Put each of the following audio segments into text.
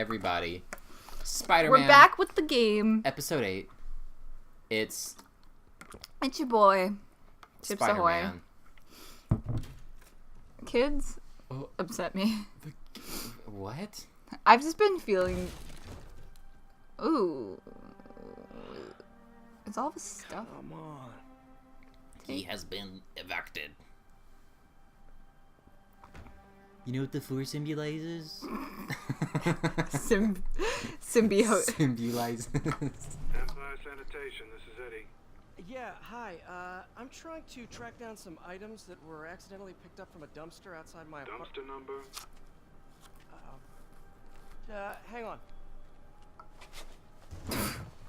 everybody. Spider-Man. We're back with the game. Episode 8. It's your boy, Chips Ahoy. Spider-Man. Kids upset me. What? I've just been feeling... Ooh. It's all this stuff. Come on. He has been evicted. You know what the Force symbolizes? Symbiote. Symbolizes. Empire Sanitation, this is Eddie. Yeah, hi. I'm trying to track down some items that were accidentally picked up from a dumpster outside my apartment. Dumpster number? Hang on.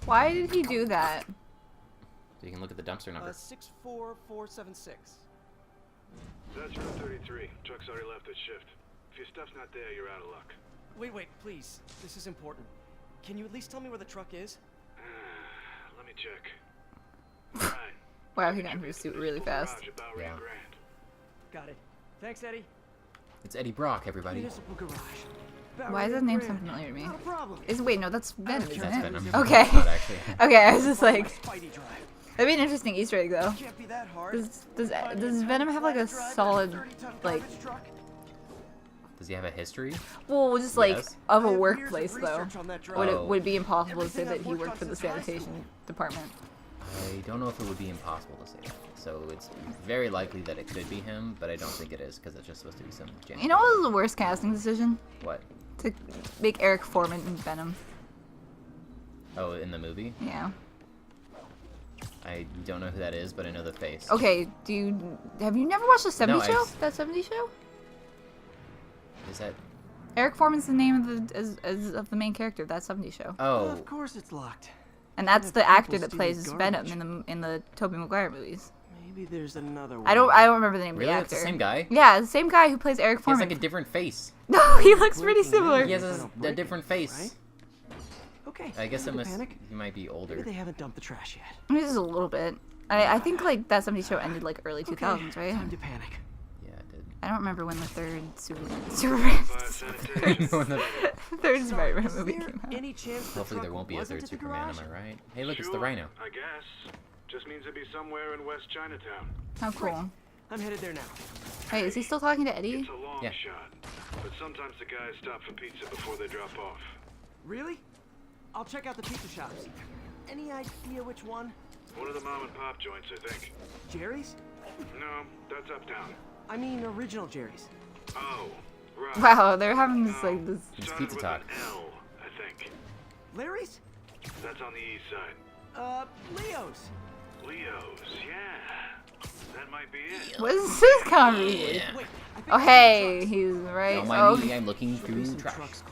Why did he do that? So you can look at the dumpster number. 64476. That's room 33. Truck's already left its shift. If your stuff's not there, you're out of luck. Wait, please. This is important. Can you at least tell me where the truck is? Let me check. Right. Wow, he got into his suit really fast. About Yeah. Rio Grande. Got it. Thanks, Eddie. It's Eddie Brock, everybody. Municipal garage. About Why is Rio that name so Grande. familiar to me? Not a problem. Wait, no, that's Venom, isn't That's it? Venom. Okay. Not actually. Okay, I was just like... Spidey drive. That'd be an interesting Easter egg, though. Can't be that hard. Does Venom have, like, a solid, like... Does he have a history? Well, just, like, Yes. of a workplace, though. Oh. Would it be impossible to say that he worked for the sanitation department? I don't know if it would be impossible to say that. So it's very likely that it could be him, but I don't think it is, because it's just supposed to be some janitor. You know what was the worst casting decision? What? To make Eric Foreman in Venom. Oh, in the movie? Yeah. I don't know who that is, but I know the face. Okay, have you never watched the 70s No, show? That 70s show? Is that... Eric Foreman's the name of the of the main character of that 70s show. Oh, Of course it's locked. And that's Have the people actor that stealing plays garbage. Venom in the Tobey Maguire movies. Maybe there's another one. I don't remember the name really? of the That's actor. the same guy? Yeah, the same guy who plays Eric He has Foreman. like a different face. No, he looks pretty similar. He has a different face. Right? Okay. I guess no it must... panic. He might be older. Maybe they haven't dumped the trash yet. I mean, just a little bit. I think like that 70s show ended like early 2000s, right? Time to panic. Yeah, it did. I don't remember when the third Empire Sanitation. third Spider-Man Is movie there came out. any chance the Hopefully there truck won't be a wasn't third at the Superman, am garage? I right? Hey, look, it's the Sure, Rhino. I guess. Just means it'd be somewhere in West Chinatown. How cool. I'm headed there now. Wait, is he still talking to Eddie? It's a long Yeah. shot, but sometimes the guys stop for pizza before they drop off. Really? I'll check out the pizza shops. Any idea which one? One of the mom and pop joints, I think. Jerry's? No, that's uptown. I mean original Jerry's. Oh, right. Wow, they're having this like this. It's Started pizza with talk. an L, I think. Larry's? That's on the east side. Leo's. Leo's, yeah. That might be it. What is this conversation? Yeah. Wait, I think Oh there's hey, some he's right. Don't mind Oh, me, I'm looking trucks. There'll be through some trash. trucks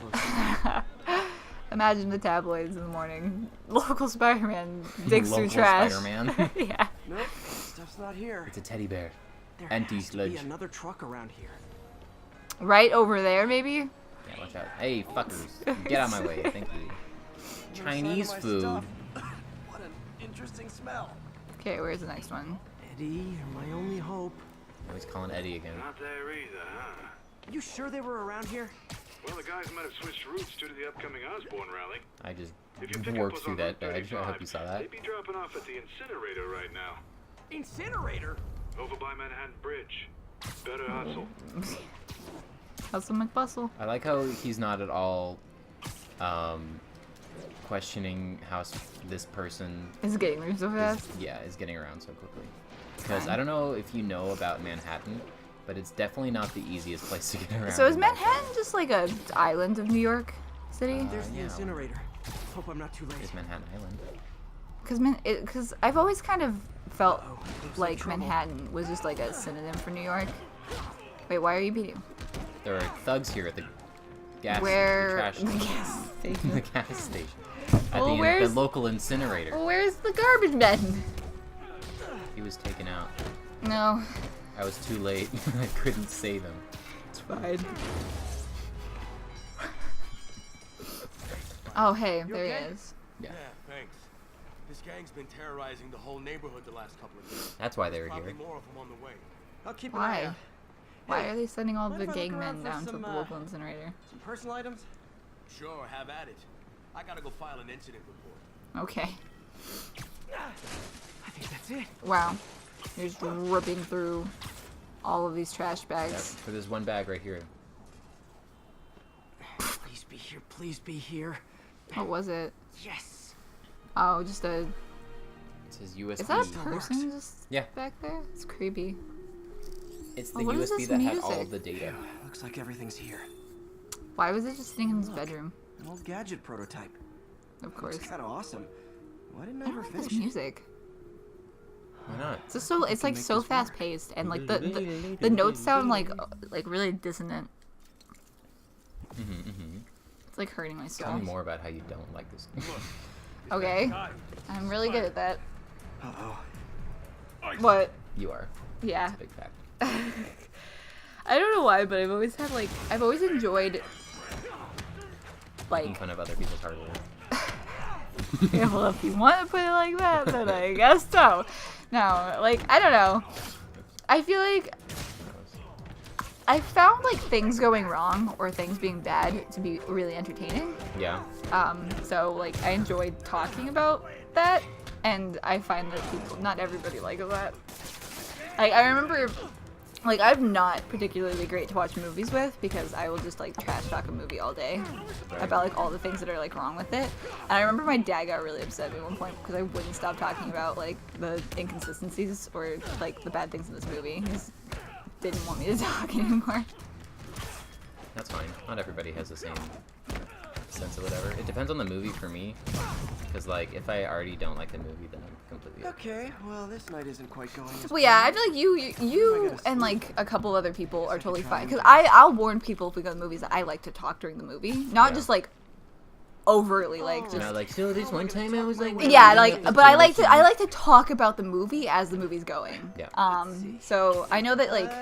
close. imagine the tabloids in the morning. Local Spider-Man digs through Local trash. Spider-Man. Yeah. Nope, stuff's not here. It's a teddy bear. There has to Anti-sludge. be another truck around here. Right over there, maybe. Yeah, watch out. Hey, fuckers. Get out of my way, thank you. No sign of Chinese my food. stuff. What an interesting smell. Okay, where's the next one? Eddie, you're my only hope. Now he's calling Eddie again. Not there either, huh? You sure they were around here? Well, the guys might have switched routes due to the upcoming Osborne rally. I just If your pickup worked was through on that Route badge. I hope 35, you saw that. They'd be dropping off at the incinerator right now. Incinerator? Over by Manhattan Bridge. Better hustle. Hustle McBustle. I like how he's not at all questioning how this person It's getting moved so fast. is getting around so quickly. Because I don't know if you know about Manhattan, but it's definitely not the easiest place to get around. So is in Manhattan just like a island of New York City? There's the yeah. incinerator. Hope I'm not too late. It's Manhattan Island. Because I've always kind of felt Uh-oh, looks like trouble. Manhattan was just like a synonym for New York. Wait, why are you beating? There are thugs here at the gas Where? the trash The gas station. the gas station. At Well, the where's- local incinerator. Where's the garbage men? He was taken out. No, I was too late. I couldn't save him. it's fine. Oh, hey, there okay? he is. Yeah. Thanks. This gang's been terrorizing the whole neighborhood the last couple of days. That's why they were Probably here. more of them on the way. I'll keep an eye Why? out. Why Hey, are they sending all mind the if I look gang around men for down to some, the local incinerator? Some personal items? Sure, have at it. I gotta go file an incident report. Okay. I think that's it. Wow. You're just ripping through all of these trash Yep, bags. for this one bag right here. Please be here. Please be here. What was it? Yes. Oh, just a... It says USB. Is that a person just Yeah. back there? It's creepy. It's the Oh, what is USB this that had all music? of the data. Looks like everything's here. Why was it just sitting in his bedroom? An old gadget prototype. Of course. It's kind of awesome. Why didn't I I ever don't like this finish it? music. Why not? It's just so, it's like make so this work. fast paced, and like the notes sound like really dissonant. It's like hurting my Tell me soul. more about how you don't like this. Okay, I'm really good at that. Uh-oh. What? You are. Yeah. It's a big fact. I don't know why, but I've always had like I've always enjoyed Making like fun of other people's hard work. yeah, well, if you want to put it like that, then I guess so. No, like I don't know. I feel like I found like things going wrong or things being bad to be really entertaining. Yeah. So like I enjoyed talking about that, and I find that not everybody likes that. Like I remember, like I'm not particularly great to watch movies with because I will just like trash talk a movie all day about like all the things that are like wrong with it. And I remember my dad got really upset at me at one point because I wouldn't stop talking about like the inconsistencies or like the bad things in this movie. He just didn't want me to talk anymore. That's fine. Not everybody has the same sense of whatever. It depends on the movie for me. Because, like, if I already don't like the movie, then I'm completely Okay, well, this night isn't quite going as Well, yeah, I feel like you and like a couple other people are totally fine. Because I'll warn people if we go to the movies that I like to talk during the movie, not Yeah. just like overtly like just. You know, like, so this one time I was like... Yeah, like, but I like to talk about the movie as the movie's going. Yeah. So I know that like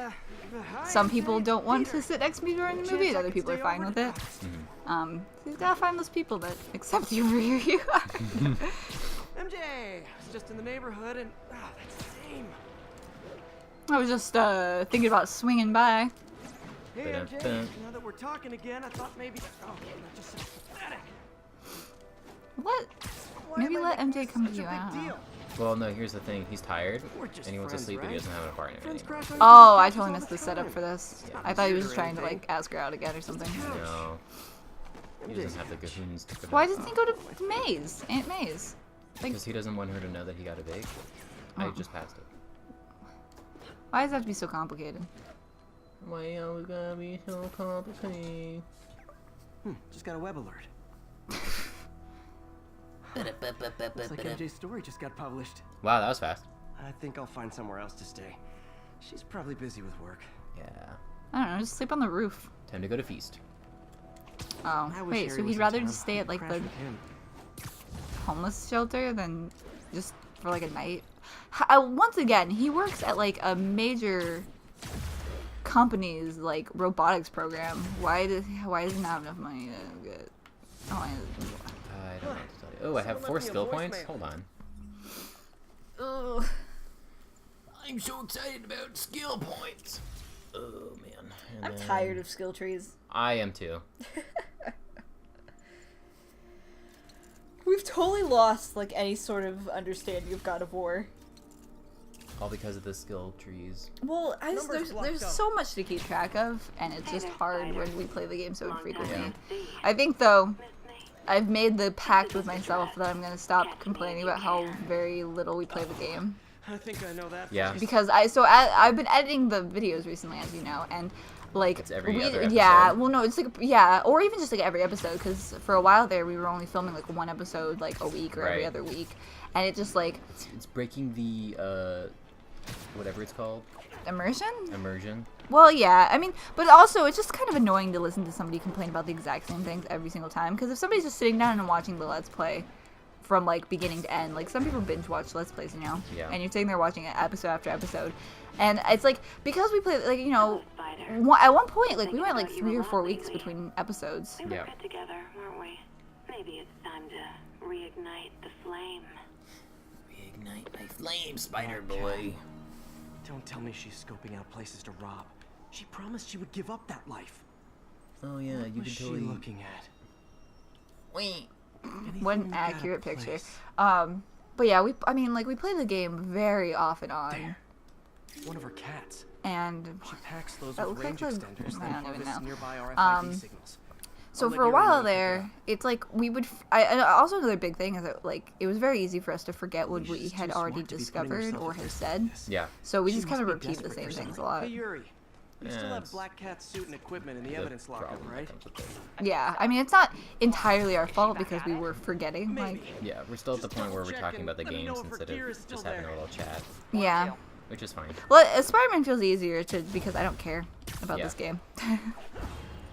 some people don't want to sit next to me during the movie, and other people are fine with it. So you gotta find those people that accept you for who you are. MJ! I was just in the neighborhood and... that's the same. I was just thinking about swinging by. Hey, MJ, Ba-dum-bum. now that we're talking again, I thought maybe... Oh, that just sounds pathetic. What? Why Maybe am I let making MJ come to such you. a I big don't know. deal? Well, no, here's the thing. He's tired, We're just and he wants to friends, sleep, but he right? doesn't have an apartment Friends anymore. crash on Oh, each I other's totally all missed the time. setup for this. It's not I thought he was weird just or trying to anything. like ask her out again or something. No. He doesn't have the cahoons to Why doesn't he go to Maze? Aunt Maze? Because he doesn't want her to know that he got a bake. I Oh. just passed it. Why does it have to be so complicated? Why you always gotta be so complicated? Just got a web alert. Looks like MJ's story just got published. Wow, that was fast. I think I'll find somewhere else to stay. She's probably busy with work. Yeah. I don't know, just sleep on the roof. Time to go to feast. Oh, I wish wait, Harry so was he'd in rather town. just stay at like Crash the with him. homeless shelter than just for like a night? Once again, he works at like a major company's like robotics program. Why doesn't he have enough money to get? Oh, I don't know what to tell you. Oh, I have 4 skill points? Hold on. Ugh. I'm so excited about skill points. Oh, man. And I'm then- tired of skill trees. I am too. We've totally lost like any sort of understanding of God of War. All because of the skill trees. Well, Numbers blocked there's out. so much to keep track of, and it's just hard when we play the game so infrequently. Yeah. I think though, I've made the pact with myself that I'm gonna stop complaining about how very little we play the game. I think I know that. Yeah. Because I've been editing the videos recently, as you know, and like It's every other yeah, episode? well no, it's like yeah, or even just like every episode, because for a while there we were only filming like one episode like a week or every Right. other week, and it just like It's breaking the, whatever it's called. immersion. Immersion. Well, yeah, I mean, but also it's just kind of annoying to listen to somebody complain about the exact same things every single time. Because if somebody's just sitting down and watching the Let's Play from like beginning to end, like some people binge watch Let's Plays, you know, Yeah. and you're sitting there watching it episode after episode, and it's like because we play like you know, at one point like we went like 3 or 4 weeks between episodes. We were Yeah. good together, weren't we? Maybe it's time to reignite the flame. Reignite my flame, Spider Boy. Don't tell me she's scoping out places to rob. She promised she would give up that life. Oh yeah, What you was can she totally. looking at? What an accurate picture. But yeah, we play the game very off and on. There. One of her cats. And She packs those that with looks range like extenders, I then don't even harvests know. nearby RFID signals. So I'll let for a Yuri know while to pick it there, up. it's like we would. And also another big thing is that like it was very easy for us to forget what we She's had too already smart to be putting discovered herself or in had risk said. like this. Yeah. So we She just kind of must be repeat the desperate same for things a something. lot. Hey Yuri, you still Yeah, have it's Black Cat's suit and equipment in the the evidence locker, problem that right? comes with it. Yeah, I mean it's not entirely our fault because we were forgetting. Like, Maybe. Yeah, we're still at the Just point where we're double-check talking and about the let me know games if her instead gear is of still just having a there. little chat, yeah. which is fine. Well, Spider-Man feels easier to because I don't care about Yeah. this game.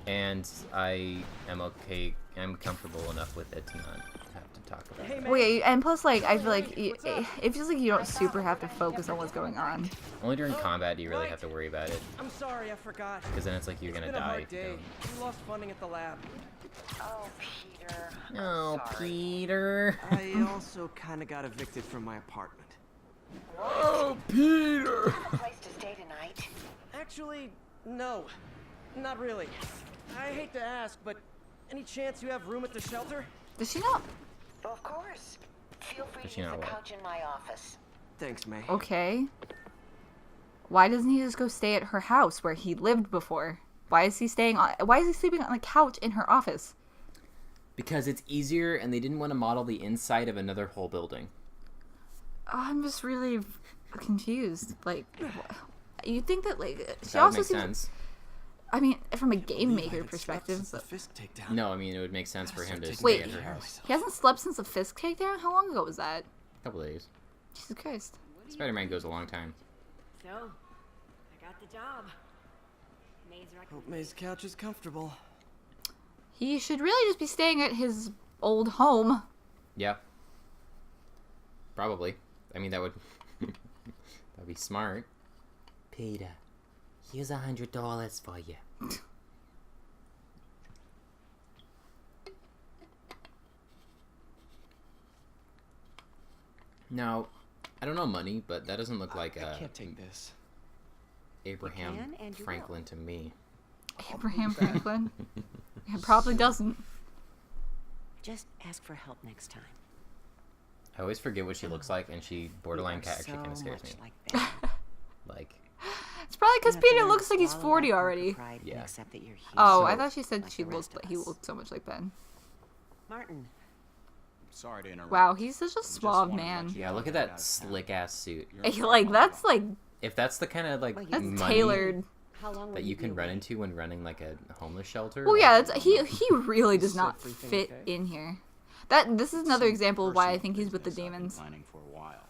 And I am okay. I'm comfortable enough with it to not have to talk about Hey, it. man. Wait, and plus, like, I feel like What's up? it feels like you don't super have to focus on what's going on. Only during combat do you really have to worry about it, I'm sorry, I forgot. because then it's like you're It's gonna been a die hard if you day. don't. We lost funding at the lab. Oh, Peter. No, Sorry. Peter. I also kind of got evicted from my apartment. Oh, Peter. A place to stay tonight? Actually, no. Not really. I hate to ask, but any chance you have room at the shelter? Does she not? Of course. Feel free Does to she use not the what? couch in my office. Thanks, May. Okay. Why doesn't he just go stay at her house where he lived before? Why is he sleeping on a couch in her office? Because it's easier, and they didn't want to model the inside of another whole building. I'm just really confused. Like, you think that like she That would also make seems. sense. I mean, from a game I maker haven't slept perspective, since the but Fisk takedown. No, I mean it would make sense for him to stay Wait. at her house. he hasn't slept since the Fisk takedown. How long ago was that? A couple days. Jesus Christ. Spider-Man goes a long time. So, I got the job. May's Hope May's couch is comfortable. He should really just be staying at his old home. Yeah. Probably. I mean, that would that'd be smart. Peter, here's $100 for you. Now, I don't know money, but that doesn't look like I can't take this. Abraham You can and you Franklin to me. Abraham Franklin. It probably doesn't. Just ask for help next time. I always forget what she looks like, and she borderline You are actually kind of so scares me. much like that. Like, It's probably because You have to Peter learn looks to like he's swallow 40 that already. pride and Yeah. accept that you're human. Oh, So- I thought she said like she the looked rest of he us. looked so much like Ben. Martin, Sorry to interrupt. Wow, he's such a Just suave wanted to man. let you yeah, know look at I got that out of town. slick ass suit. You're in Like trouble. that's like If that's the kind of like Well, that's money tailored. how long will that you be can run away? into when running like a homeless shelter. Well, like, yeah, that's, he really does Is not everything fit okay? in here. This is another Some example of why I personal think he's with the business I've been demons. planning for a while.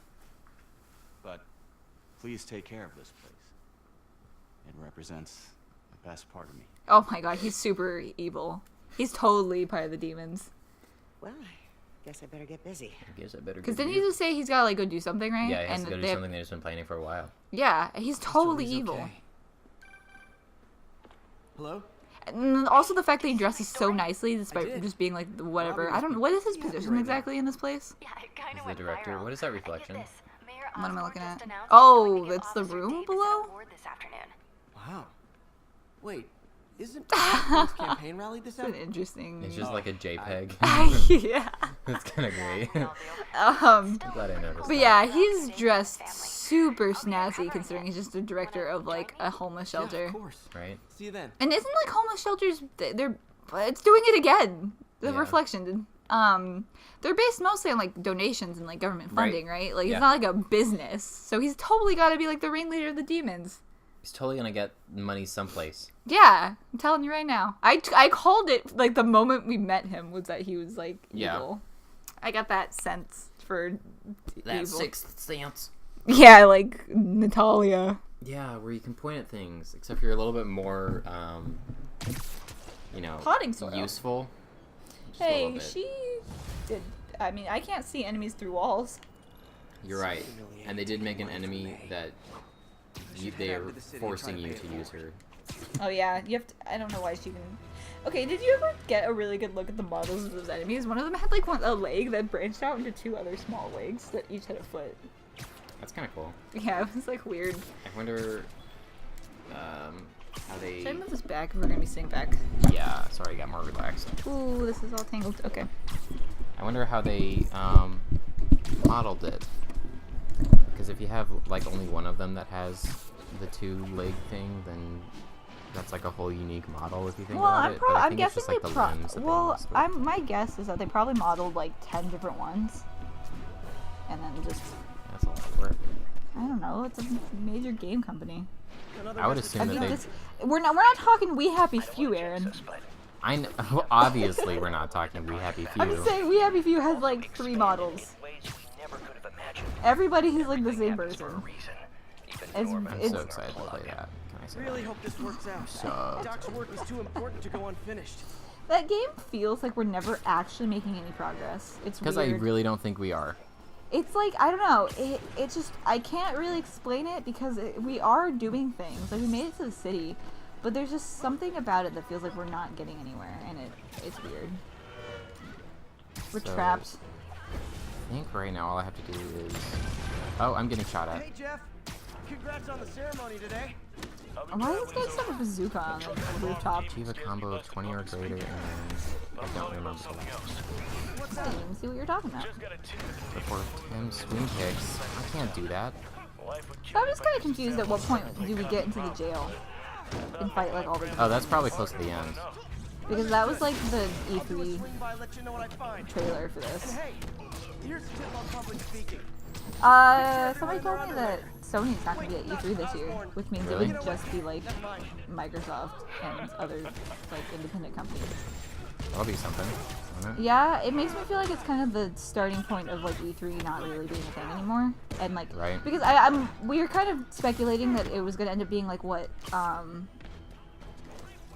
But please take care of this place. It represents the best part of me. Oh my god, he's super evil. He's totally part of the demons. Well, I guess I better get busy. I guess I better. Because go didn't do he it. just say he's gotta like go do something, right? Yeah, he has and to go do they have- something that he's been planning for a while. Yeah, he's totally History's evil. okay. Hello? And also the fact that he dresses so nicely, despite did. just being like whatever. Robbie I don't know what is his was happy position right now. exactly in this place. Yeah, it kind He's of the went director. viral. What is that And get reflection? this, Mayor What am I Osborn looking just at? announced Oh, he's going to give that's the Officer room Davis below? an award this afternoon. Wow. Wait, isn't Osborn's campaign rally this It's an afternoon? interesting. It's just like a JPEG. yeah. That's kind of great. Will do. Um. I'm glad I noticed But that. yeah, he's dressed super snazzy considering he's just a director of like a homeless Yeah, shelter. of course. Right? See you then. And isn't like homeless shelters they're it's doing it again. The Yeah. reflection. They're based mostly on like donations and like government Right. funding, right? Like Yeah. it's not like a business. So he's totally got to be like the ringleader of the demons. He's totally gonna get money someplace. Yeah, I'm telling you right now. I called it like the moment we met him was that he was like Yeah. evil. I got that sense for That evil. sixth sense. Yeah, like Natalia. Yeah, where you can point at things, except you're a little bit more, Plotting sort of. useful. Just a little Hey, bit. she did. I mean, I can't see enemies through walls. You're right. humiliating And they did to make be an one enemy for me. that should they head out are to the city and try forcing to you pay it to use forward. her. Oh yeah, you have to. I don't know why she even. Okay, did you ever get a really good look at the models of those enemies? One of them had like a leg that branched out into two other small legs that each had a foot. That's kind of cool. Yeah, it was like weird. I wonder. how they. Should I move this back if we're gonna be sitting back? Yeah, sorry, I got more relaxed. Ooh, this is all tangled. Okay. I wonder how they modeled it. Because if you have like only one of them that has the 2-leg thing, then that's like a whole unique model if you think about it. But I I'm think it's guessing just like the limbs that they messed with. my guess is that they probably modeled like 10 different ones, and then just That's a lot of work. I don't know. It's a major game company. Another I would message. assume that they. This, we're not talking We Happy Few, Aaron. I know, obviously we're not talking We Happy Few. I'm just saying We Happy Few has like 3 models. Everybody is like the same person. I'm so excited to play that. Can I say Really that? hope this works out. So Doc's work is too important to go unfinished. That game feels like we're never actually making any progress. It's because I weird. really don't think we are. It's like, I don't know, it's just, I can't really explain it because we are doing things. Like, we made it to the city, but there's just something about it that feels like we're not getting anywhere, and it's weird. We're So, trapped. I think right now all I have to do is... Oh, I'm getting shot at. Hey Jeff, congrats on the ceremony today. Why does this guy still have a bazooka on the rooftop? Achieve a combo of 20 or greater, and I don't remember the last. I didn't even see what you're talking about. Before 10 swing kicks. I can't do that. So I'm just kind of confused at what point do we get into the jail and fight like all the Oh, that's probably close to the end. because that was like the I'll do a E3 swing by, let you know what I find. trailer for this. And hey, here's a tip on public speaking. Somebody told me that Sony's not going to be at E3 this year, which means Really? it would just be like Microsoft and other like independent companies. That'll be something, won't it? Yeah, it makes me feel like it's kind of the starting point of like E3 not really being a thing anymore, and like Right. because we were kind of speculating that it was going to end up being like what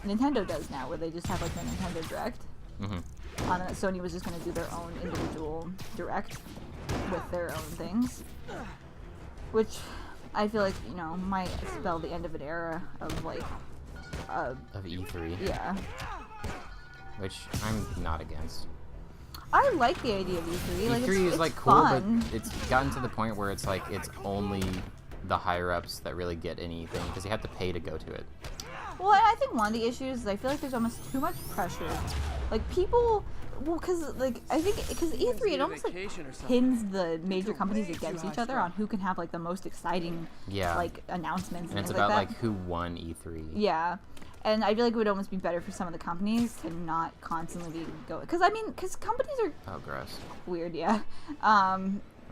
Nintendo does now, where they just have like the Nintendo Direct. Mm-hmm. And that Sony was just going to do their own individual Direct with their own things, which I feel like, you know, might spell the end of an era of like Of E3, yeah. which I'm not against. I like the idea of E3. Like, E3 it's is like cool, fun. but it's gotten to the point where it's like it's only the higher ups that really get anything because you have to pay to go to it. Well, and I think one of the issues is I feel like there's almost too much pressure. Like people, well, because like I think because E3 it almost like pins the major companies against each other on who can have like the most exciting Yeah. like announcements and, And it's things about like like that. who won E3. Yeah. And I feel like it would almost be better for some of the companies to not constantly be going. Because, I mean, because companies are Oh, gross. weird, yeah. Oh,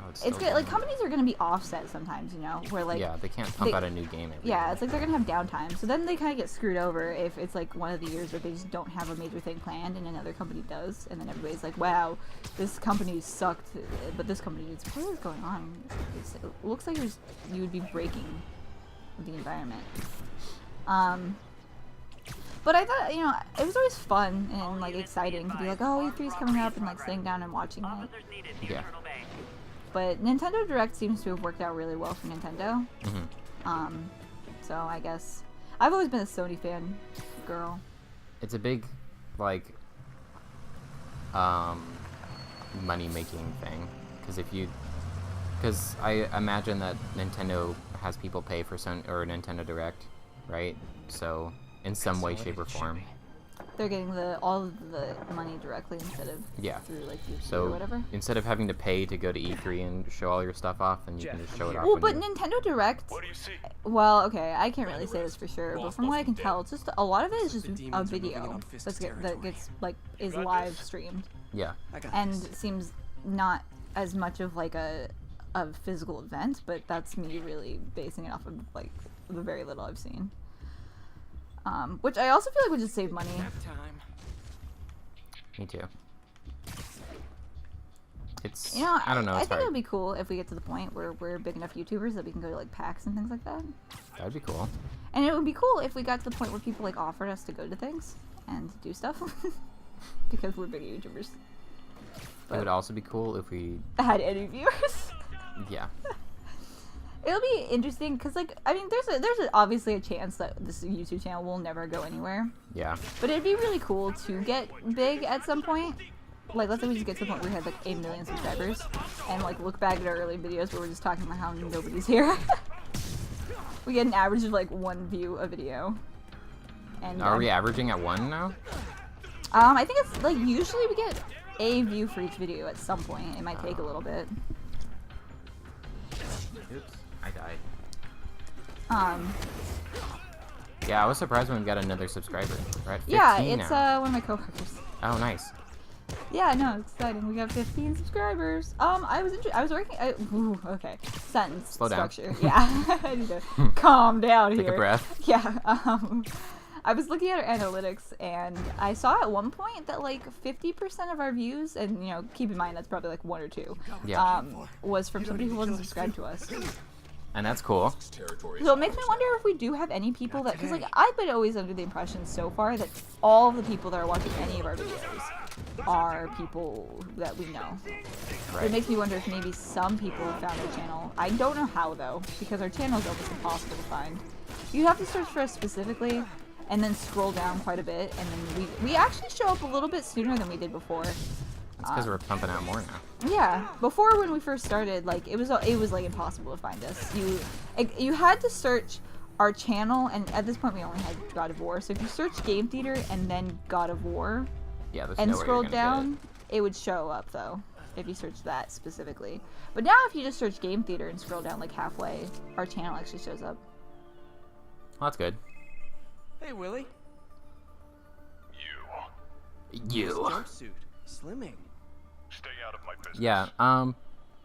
it's It's still good. Like, going. companies are going to be offset sometimes, you know? Where, like, yeah, they can't pump they- out a new game every yeah, year. it's like they're going to have downtime. So then they kind of get screwed over if it's, like, one of the years where they just don't have a major thing planned and another company does. And then everybody's like, wow, this company sucked, but this company did. What is going on? It looks like you would be breaking the environment. But I thought, you know, it was always fun and, like, exciting to be like, oh, E3's coming up and, like, sitting down and watching it. Yeah. But Nintendo Direct seems to have worked out really well for Nintendo. Mm-hmm. So I guess I've always been a Sony fan, girl. It's a big, like, money-making thing. Because I imagine that Nintendo has people pay for Nintendo Direct, right? So, in some way, shape, or form. They're getting all of the money directly instead of Yeah. through like YouTube or So, whatever. instead of having to pay to go to E3 and show all your stuff off, then you can just show it off. Well, when but you- Nintendo Direct. Well, okay, I can't really say this for sure, but from what I can tell, it's just a lot of it is just a video that gets like is live streamed Yeah. and seems not as much of like a physical event, but that's me really basing it off of like the very little I've seen. Which I also feel like would just save money. Time. Me too. It's, You know, I don't know, I it's think it hard. would be cool if we get to the point where we're big enough YouTubers that we can go to like PAX and things like that. That'd be cool. And it would be cool if we got to the point where people like offered us to go to things and do stuff because we're big YouTubers. It would also be cool if we, Had any viewers. yeah. It'll be interesting because, like, I mean, there's obviously a chance that this YouTube channel will never go anywhere. Yeah. But it'd be really cool to get big at some point. Like, let's say we just get to the point where we had like 8 million subscribers, and like look back at our early videos where we're just talking about how nobody's here. We get an average of like 1 view a video, And Are we averaging at 1 now? I think it's like usually we get a view for each video at some point. It might take a little bit. Oops, I died. Um, Yeah, I was surprised when we got another subscriber. We're at 15 yeah, it's now. one of my coworkers. Oh, nice. Yeah, no, it's exciting. We got 15 subscribers. I was working. Ooh, okay. Sentence Slow down. structure. Yeah, I need to calm down Take here. a breath. Yeah. I was looking at our analytics, and I saw at one point that like 50% of our views, and you know, keep in mind that's probably like 1 or 2, Yeah. was from somebody who wasn't subscribed to us. And that's cool. So it makes me wonder if we do have any people that, because like I've been always under the impression so far that all the people that are watching any of our videos are people that we know. Right. It makes me wonder if maybe some people have found our channel. I don't know how though, because our channel is almost impossible to find. You have to search for us specifically, and then scroll down quite a bit, and then we actually show up a little bit sooner than we did before. That's because we're pumping out more now. Yeah, before when we first started, like it was like impossible to find us. You had to search our channel, and at this point we only had God of War. So if you search Game Theater and then God of War, Yeah, there's and no way you're scroll gonna down, get it would show up though if you search that specifically. But now if you just search Game Theater and scroll down like halfway, our channel actually shows up. Well, that's good. Hey, Willie. You. Jumpsuit. Slimming. Stay out of my business. Yeah,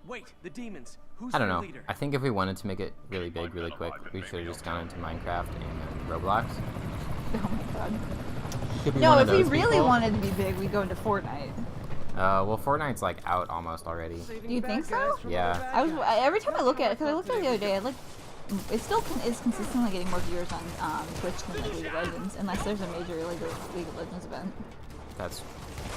Wait, the demons. Who's I don't their know. leader? I think if we wanted to make it really big, really quick, we should have just gone into Minecraft and Roblox. Oh my god. Could be No, one if of we those really people. wanted to be big, we'd go into Fortnite. Well, Fortnite's like out almost already. Saving Do you bad think so? guys from Yeah. other bad I was guys. every time I look at it, because I looked at it the other day, like it still is consistently getting more viewers on Twitch than like League of Legends, unless there's a major League of Legends event. That's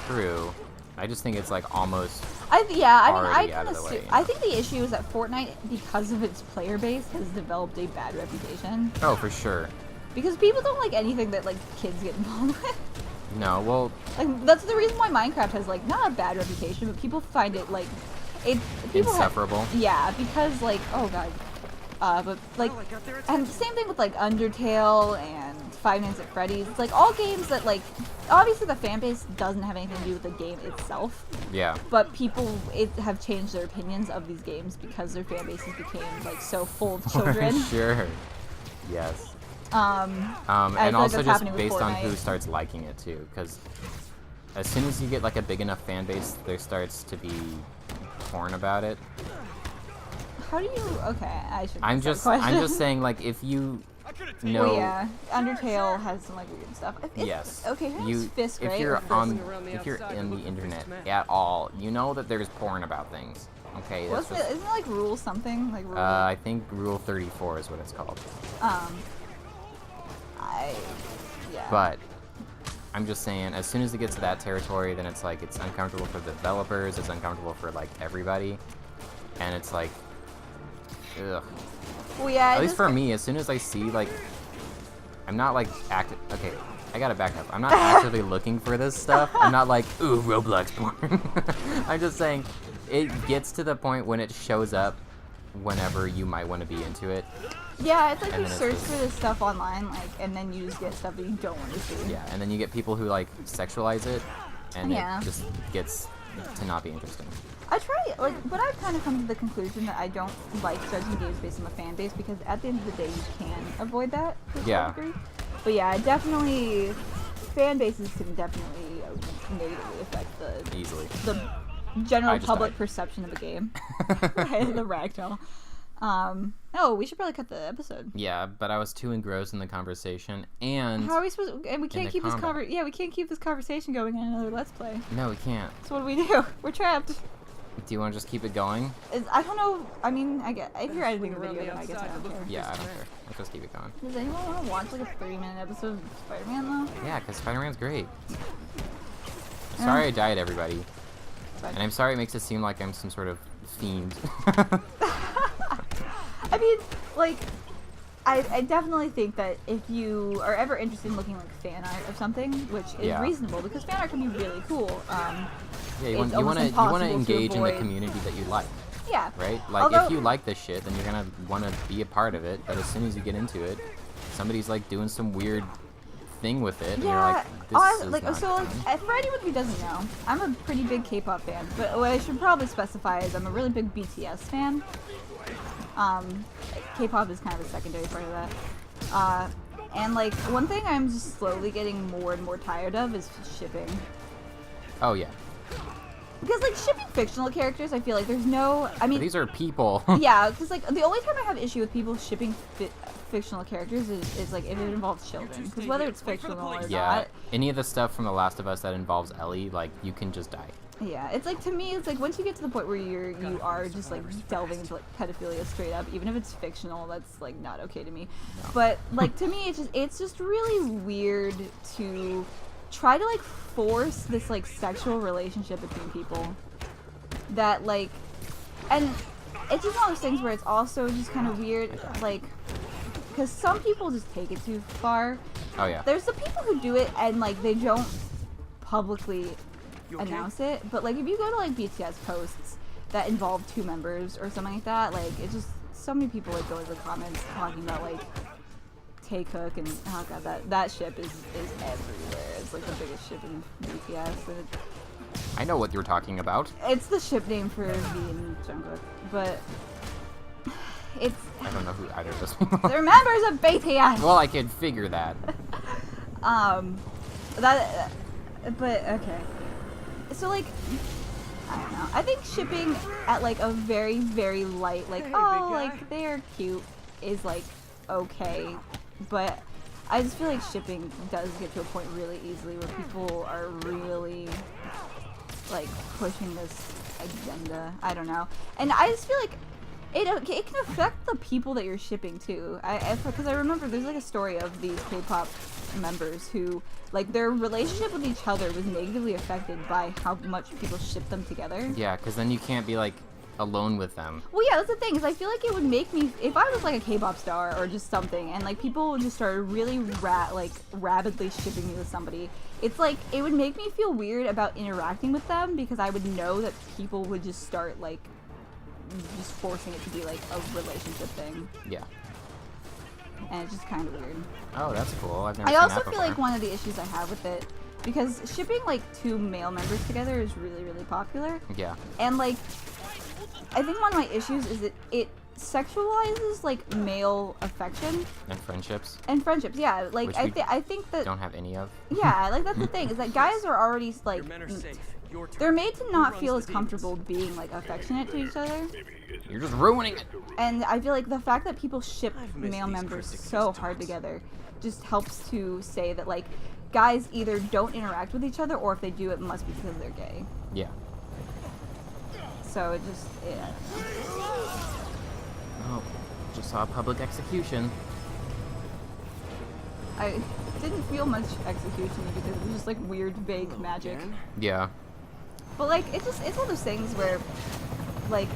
true. I just think it's like almost. I mean, I Already out kind of of the way, I think the issue is that Fortnite, because of its player base, has developed a bad reputation. Oh, for sure. Because people don't like anything that like kids get involved with. No, well, Like that's the reason why Minecraft has like not a bad reputation, but people find it like people insufferable. yeah, because like oh god, but like Well, I got their and attention. same thing with like Undertale and Five Nights at Freddy's. It's like all games that like obviously the fan base doesn't have anything to do with the game itself, Yeah. but people have changed their opinions of these games because their fan bases became like so full of children. For sure. Yes. I And feel like also that's just happening with based on Fortnite. who starts liking it too, because as soon as you get like a big enough fan base, there starts to be porn about it. How do you? Okay, I should. I'm just saying, like, if you know. Well, yeah, Undertale has some like weird stuff. Yes. Okay, here's You, Fisk, if right? you're Or Fisk. on, around the if you're outside in to the look for internet Fisk's map. at all, you know that there's porn about things. Okay, that's What's just. isn't it like rule something like rule? I think Rule 34 is what it's called. Yeah. But I'm just saying, as soon as it gets to that territory, then it's like it's uncomfortable for the developers. It's uncomfortable for like everybody, and it's like, ugh. Well, yeah. At least for me, as soon as I see like, I'm not like active. Okay, I gotta back up. I'm not actively looking for this stuff. I'm not like, ooh, Roblox porn. I'm just saying, it gets to the point when it shows up whenever you might want to be into it. Yeah, it's like and you then it's search just- for this stuff online, like, and then you just get stuff that you don't want to see. Yeah, and then you get people who like sexualize it, and Yeah. it just gets to not be interesting. I try, like, but I've kind of come to the conclusion that I don't like judging games based on the fan base because at the end of the day, you can avoid that. To some Yeah. degree. But yeah, definitely, fan bases can definitely negatively affect Easily. the general I just public died. perception of the game. Right, the ragdoll. Oh, we should probably cut the episode. Yeah, but I was too engrossed in the conversation, and How are we supposed? And we can't the keep this combat. Yeah, we can't keep this conversation going in another Let's Play. no, we can't. So what do we do? We're trapped. Do you want to just keep it going? I don't know. I mean, I get if you're editing a Swing around video, the then I guess I outside don't to look care. for Yeah, I Fisk's don't care. map. Let's just keep it going. Does anyone want to watch like a 30-minute episode of Spider-Man though? Yeah, because Spider-Man's great. Sorry I died, everybody. Fine. And I'm sorry it makes it seem like I'm some sort of fiend. I mean, like, I definitely think that if you are ever interested in looking like fan art of something, which is Yeah. reasonable because fan art can be really cool. Yeah, It's you want almost to impossible to engage in the avoid. community that you like, Yeah. right? Like Although- if you like this shit, then you're gonna want to be a part of it. But as soon as you get into it, somebody's like doing some weird thing with it. And Yeah, you're like, this is not so fun. for anyone who doesn't know, I'm a pretty big K-pop fan, but what I should probably specify is I'm a really big BTS fan. K-pop is kind of a secondary part of that. And like one thing I'm just slowly getting more and more tired of is shipping. Oh yeah. Because like shipping fictional characters, I feel like there's no. I mean, These are people. yeah, because like the only time I have issue with people shipping fictional characters is like if it involves children. Because whether it's fictional or Yeah. not, Any of the stuff from The Last of Us that involves Ellie, like you can just die. yeah, it's like to me, it's like once you get to the point where you are just like delving into like pedophilia straight up, even if it's fictional, that's like not okay to me. No. But like to me, it's just really weird to try to like force this like sexual relationship between people that like, and it's just one of those things where it's also just kind of weird, like, because some people just take it too far. Oh yeah. There's the people who do it and like they don't publicly announce it, but like if you go to like BTS posts that involve 2 members or something like that, like it's just so many people like go in the comments talking about like Taekook and oh god, that ship is everywhere. It's like the biggest ship in BTS, and I know what you're talking about. it's the ship name for V and Jungkook, but it's I don't know who either of those people are. they're members of BTS. Well, I could figure that. That, but okay. So like, I don't know. I think shipping at like a very, very light, like, oh, like they're cute, is like okay, but I just feel like shipping does get to a point really easily where people are really like pushing this agenda. I don't know, and I just feel like it can affect the people that you're shipping too. Because I remember there's like a story of these K-pop members who like their relationship with each other was negatively affected by how much people ship them together. Yeah, because then you can't be like alone with them. Well, yeah, that's the thing, is I feel like it would make me, if I was like a K-pop star or just something, and like people would just start really rabidly shipping me with somebody, it's like, it would make me feel weird about interacting with them because I would know that people would just start like, just forcing it to be like a relationship thing. Yeah. And it's just kind of weird. Oh, that's cool. I've never I seen also that feel before. like one of the issues I have with it, because shipping like 2 male members together is really, really popular. Yeah. And like, I think one of my issues is that it sexualizes like male affection And friendships. and friendships. Yeah, like Which I think that Don't have any of. yeah, like that's the thing, is that guys are already like Your men are safe. Your turn. they're made to Who not runs feel the as demons? comfortable being like affectionate to each other. You're just ruining it. And I feel like the fact that people ship I've missed male these members cryptic so talks. hard together just helps to say that like guys either don't interact with each other, or if they do, it must be because they're gay. Yeah. So it just, yeah. Oh, just saw a public execution. I didn't feel much execution because it was just like weird, vague magic. Again? Yeah. But like, it's one of those things where, like,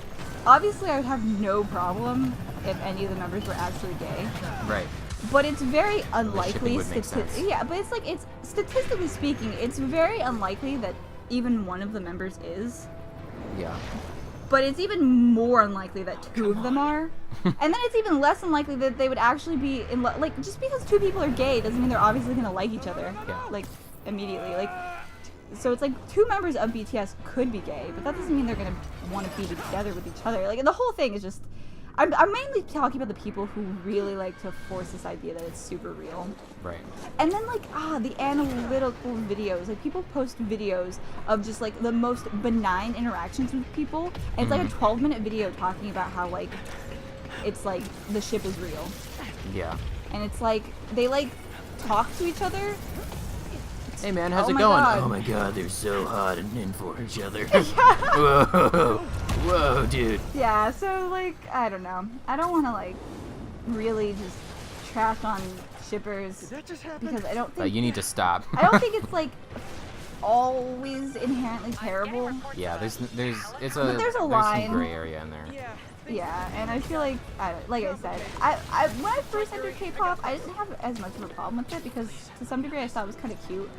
obviously I would have no problem if any of the members were actually gay. Right. But it's very unlikely. would make sense. Yeah, but it's like, it's statistically speaking, it's very unlikely that even one of the members is. Yeah. But it's even more unlikely that 2 of them are. And then it's even less unlikely that they would actually be in love. Like, just because 2 people are gay doesn't mean they're obviously gonna like each other. Yeah. Like, immediately. Like, so it's like 2 members of BTS could be gay, but that doesn't mean they're gonna want to be together with each other. Like, and the whole thing is just. I'm mainly talking about the people who really like to force this idea that it's super real. Right. And then like the analytical videos, like people post videos of just like the most benign interactions with people, and it's like a 12-minute video talking about how like it's like the ship is real, Yeah. and it's like they like talk to each other. Hey man, how's Oh it my going? God. Oh my god, they're so hot and in for each other. Whoa. Whoa, dude. Yeah, so like I don't know, I don't want to like really just trash on shippers Did that just happen? because I don't think You need to stop. I don't think it's like always inherently terrible. Yeah, there's But there's a there's line. some gray area in there. Yeah. Yeah, and I feel like, like I said, I when I first entered K-pop, I didn't have as much of a problem with it because to some degree I thought it was kind of cute.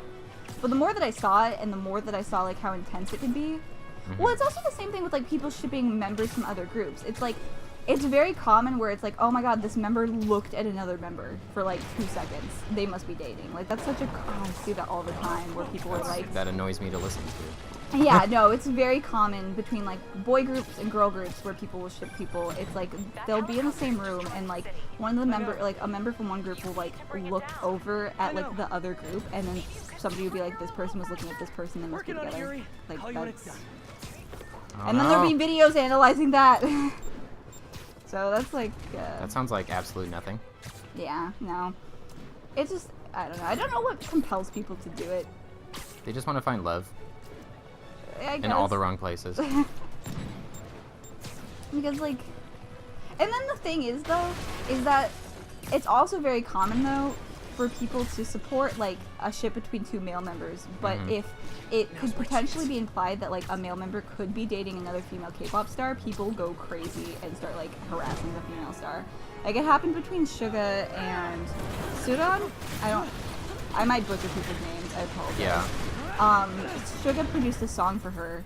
But the more that I saw it, and the more that I saw like how intense it could be, well, it's also the same thing with like people shipping members from other groups. It's like it's very common where it's like, oh my god, this member looked at another member for like 2 seconds. They must be dating. Like, that's such a... I see that all the time where people are like... That annoys me to listen to. Yeah, no, it's very common between like boy groups and girl groups where people will ship people. It's like they'll be in the same room and like one of the member, like a member from one group will like look over at like the other group and then somebody will be like, this person was looking at this person, they must be together. Like that's... And then there'll be videos analyzing that. So that's like... That sounds like absolute nothing. Yeah, no. It's just, I don't know. I don't know what compels people to do it. They just want to find love. I guess. In all the wrong places. Because, like... And then the thing is, though, is that it's also very common, though, for people to support, like, a ship between 2 male members. But if it could potentially be implied that, like, a male member could be dating another female K-pop star, people go crazy and start, like, harassing the female star. Like, it happened between Suga and Sudan? I might butcher people's names, I apologize. Yeah. Suga produced a song for her,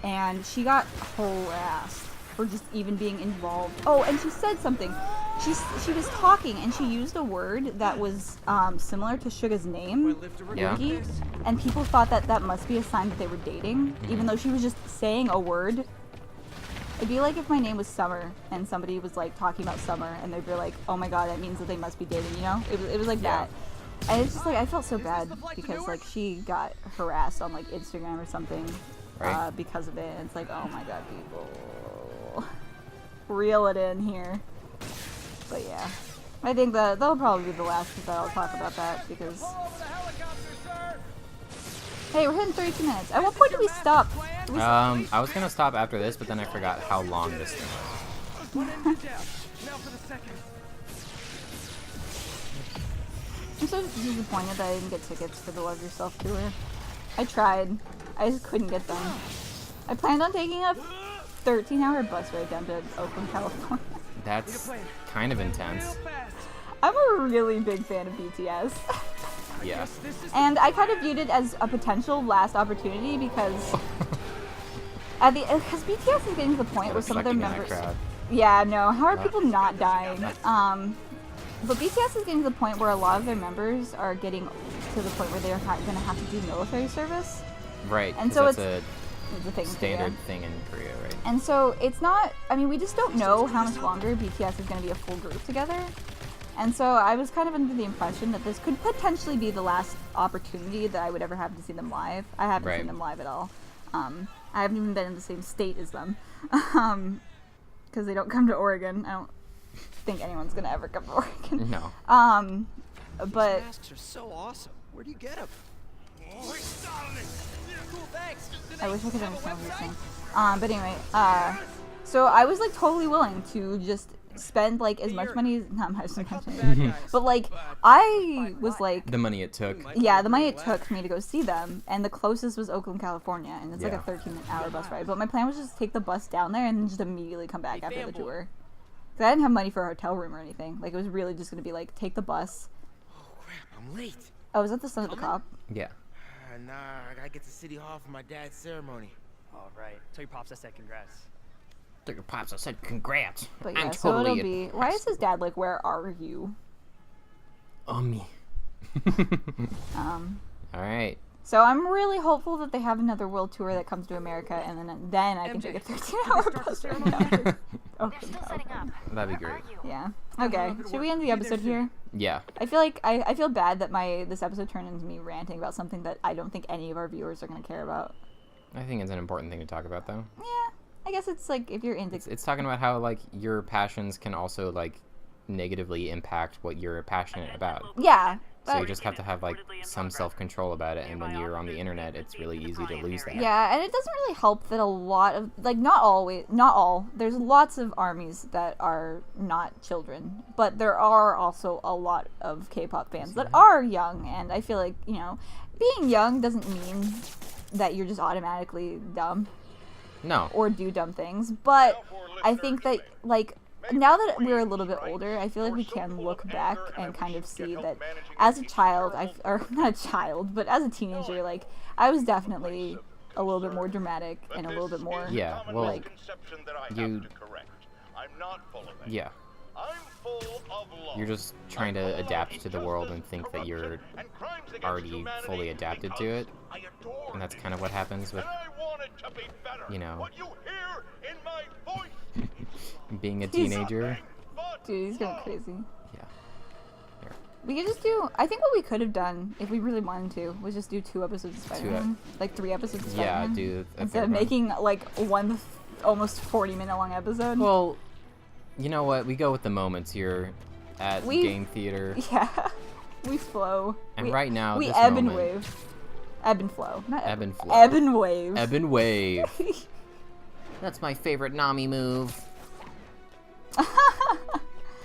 and she got harassed for just even being involved. Oh, and she said something. She was talking, and she used a word that was similar to Suga's name, Yeah. Yuki, and people thought that that must be a sign that they were dating, even though she was just saying a word. It'd be like if my name was Summer, and somebody was like talking about Summer, and they'd be like, oh my god, that means that they must be dating, you know? It was like that. And it's just like, I felt so bad because like she got harassed on like Instagram or something because of it. And it's like, oh my god, people, reel it in here. But yeah, I think that'll probably be the last that I'll talk about that because... Hey, we're hitting 32 minutes. At what point do we stop? I was gonna stop after this, but then I forgot how long this thing was. I'm so disappointed that I didn't get tickets for the Love Yourself tour. I tried. I just couldn't get them. I planned on taking a 13-hour bus ride down to Oakland, California. That's kind of intense. I'm a really big fan of BTS. Yeah. And I kind of viewed it as a potential last opportunity because because BTS is getting to the point where some of their members... Yeah, no. How are people not dying? But BTS is getting to the point where a lot of their members are getting to the point where they're going to have to do military service. Right. And so it's a thing standard thing in Korea, right? And so it's not... I mean, we just don't know how much longer BTS is going to be a full group together. And so I was kind of under the impression that this could potentially be the last opportunity that I would ever have to see them live. I haven't seen them live at all. I haven't even been in the same state as them. Because they don't come to Oregon. I don't think anyone's going to ever come to Oregon. No. But... These masks are so awesome. Where do you get them? Oh, cool, thanks. I wish I could understand what you're saying. But anyway, so I was like totally willing to just spend like as much money, not as much money, but like I was like The money it took. yeah, the money it took for me to go see them, and the closest was Oakland, California, and it's like a 13-hour bus ride. But my plan was just to take the bus down there and then just immediately come back after the tour. Cause I didn't have money for a hotel room or anything. Like it was really just gonna be like take the bus. Oh crap, I'm late. Oh, was that the son of the cop? Yeah. Nah, I gotta get to City Hall for my dad's ceremony. All right. Tell your pops I said congrats. Took your pops. I said congrats. But yeah, I'm so totally it'll be. Why is his dad like, where are you? me. All right. So I'm really hopeful that they have another world tour that comes to America, and then I can take a 13-hour bus ride down. That'd be great. Yeah. Okay. Should we end the episode here? Yeah. I feel like I feel bad that this episode turned into me ranting about something that I don't think any of our viewers are gonna care about. I think it's an important thing to talk about, though. Yeah. I guess it's like if you're into. It's talking about how like your passions can also like negatively impact what you're passionate about. Yeah. So you just have to have like some self-control about it, and when you're on the internet, it's really easy to lose that. Yeah, and it doesn't really help that a lot of like not all. There's lots of armies that are not children, but there are also a lot of K-pop fans that are young, and I feel like being young doesn't mean that you're just automatically dumb. No. Or do dumb things, but I think that like. Now that we're a little bit older, I feel like we can look back and kind of see that as a child, or not a child, but as a teenager, like, I was definitely a little bit more dramatic and a little bit more... Yeah, well, like... I'm not full of it. Yeah. I'm full of love. You're just trying to adapt to the world and think that you're already fully adapted to it. And that's kind of what happens with, you know, being a teenager. Dude, he's going crazy. Yeah. Here. We could just do. I think what we could have done, if we really wanted to, was just do 2 episodes of Spider-Man. Like 3 episodes of Yeah, Spider-Man. do a Instead of third one. making like one almost 40-minute long episode. Well, you know what? We go with the moments here at Game Theater. Yeah. We flow. And right now, we this ebb moment, and wave. Ebb and flow. Not Ebb and flow. Ebb and wave. Ebb and wave. That's my favorite Nami move.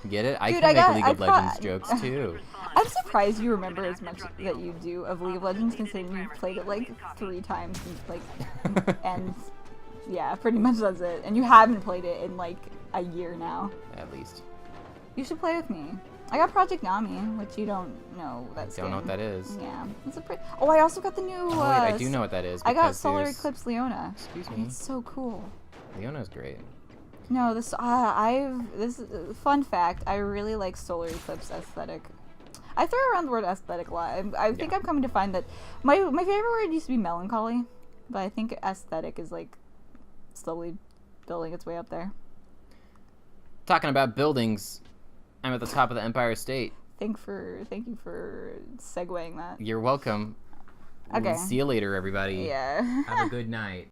Get it? I Dude, can I make League of thought- Legends jokes too. I'm surprised you remember as much that you do of League of Legends, considering you've played it like 3 times, and, like, and yeah, pretty much that's it. And you haven't played it in like a year now. At least. You should play with me. I got Project Nami, which you don't know that skin. Don't know what that is. Yeah, it's a pretty. Oh, I also got the new. Oh, wait, I do know what that is. I got because Solar there's- Eclipse Leona. Excuse me. It's so cool. Leona's great. No, this this fun fact. I really like Solar Eclipse aesthetic. I throw around the word aesthetic a lot. I think I'm coming to find that my favorite word used to be melancholy, but I think aesthetic is like slowly building its way up there. Talking about buildings, I'm at the top of the Empire State. Thank you for segueing that. You're welcome. Okay. See you later, everybody. Yeah. Have a good night.